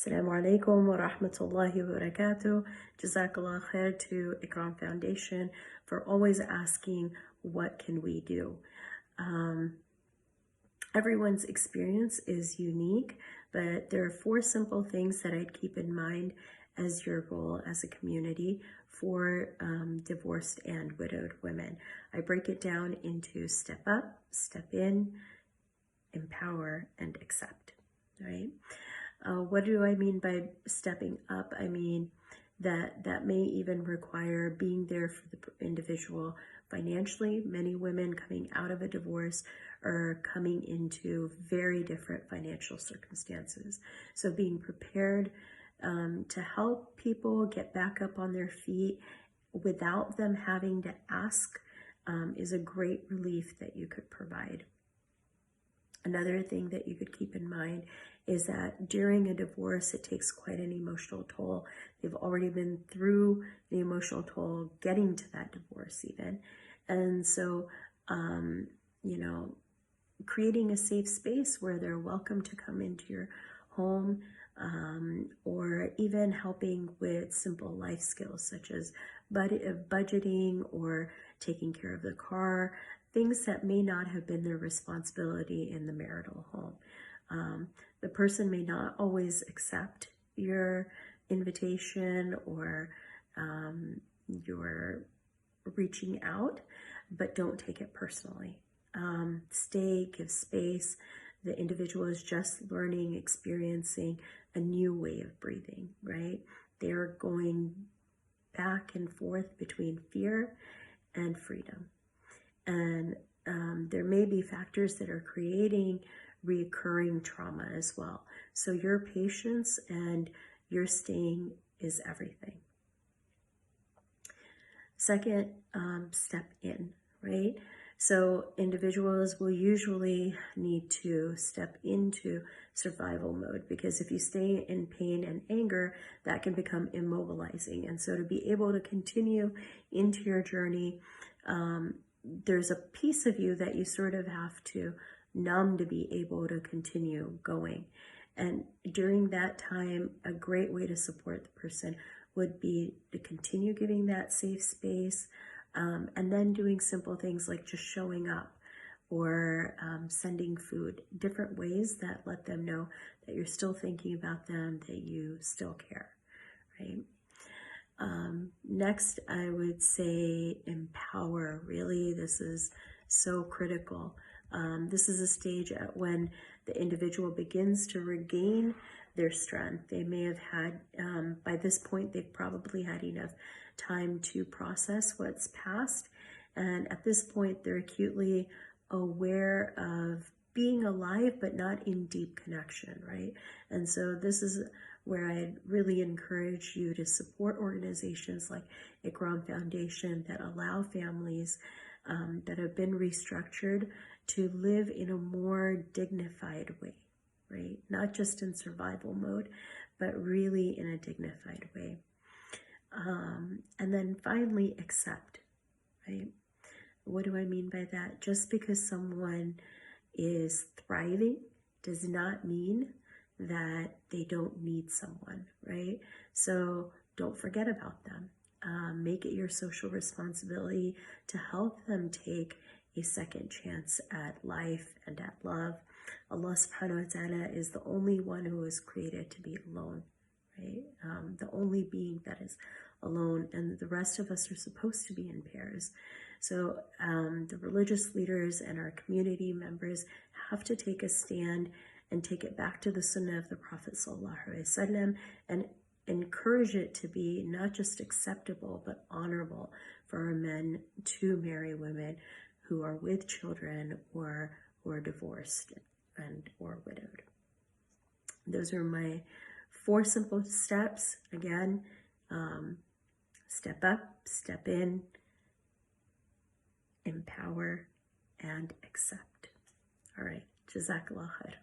Assalamu alaikum wa rahmatullahi wa barakatuh. Jazakallah khair to Ikram Foundation for always asking, what can we do? Everyone's experience is unique, but there are 4 simple things that I'd keep in mind as your goal as a community for divorced and widowed women. I break it down into step up, step in, empower, and accept, right? What do I mean by stepping up? I mean that may even require being there for the individual financially. Many women coming out of a divorce are coming into very different financial circumstances. So being prepared to help people get back up on their feet without them having to ask is a great relief that you could provide. Another thing that you could keep in mind is that during a divorce, it takes quite an emotional toll. They've already been through the emotional toll getting to that divorce even. And so, creating a safe space where they're welcome to come into your home, or even helping with simple life skills such as budgeting or taking care of the car, things that may not have been their responsibility in the marital home. The person may not always accept your invitation or your reaching out, but don't take it personally. Stay, give space. The individual is just learning, experiencing a new way of breathing, right? They're going back and forth between fear and freedom. And there may be factors that are creating recurring trauma as well. So your patience and your staying is everything. Second, step in, right? So individuals will usually need to step into survival mode, because if you stay in pain and anger, that can become immobilizing. And so to be able to continue into your journey, there's a piece of you that you sort of have to numb to be able to continue going. And during that time, a great way to support the person would be to continue giving that safe space, and then doing simple things like just showing up or sending food, different ways that let them know that you're still thinking about them, that you still care, right? Next, I would say empower. Really, this is so critical. This is a stage at when the individual begins to regain their strength. They may have had, by this point, they've probably had enough time to process what's past. And at this point, they're acutely aware of being alive, but not in deep connection, right? And so this is where I'd really encourage you to support organizations like Ikram Foundation that allow families that have been restructured to live in a more dignified way, right? Not just in survival mode, but really in a dignified way. And then finally, accept, right? What do I mean by that? Just because someone is thriving does not mean that they don't need someone, right? So don't forget about them. Make it your social responsibility to help them take a second chance at life and at love. Allah subhanahu wa ta'ala is the only one who was created to be alone, right? The only being that is alone, and the rest of us are supposed to be in pairs. So the religious leaders and our community members have to take a stand and take it back to the sunnah of the Prophet ﷺ and encourage it to be not just acceptable, but honorable for our men to marry women who are with children or who are divorced and or widowed. Those are my 4 simple steps. Again, step up, step in, empower, and accept. All right, Jazakallah khair.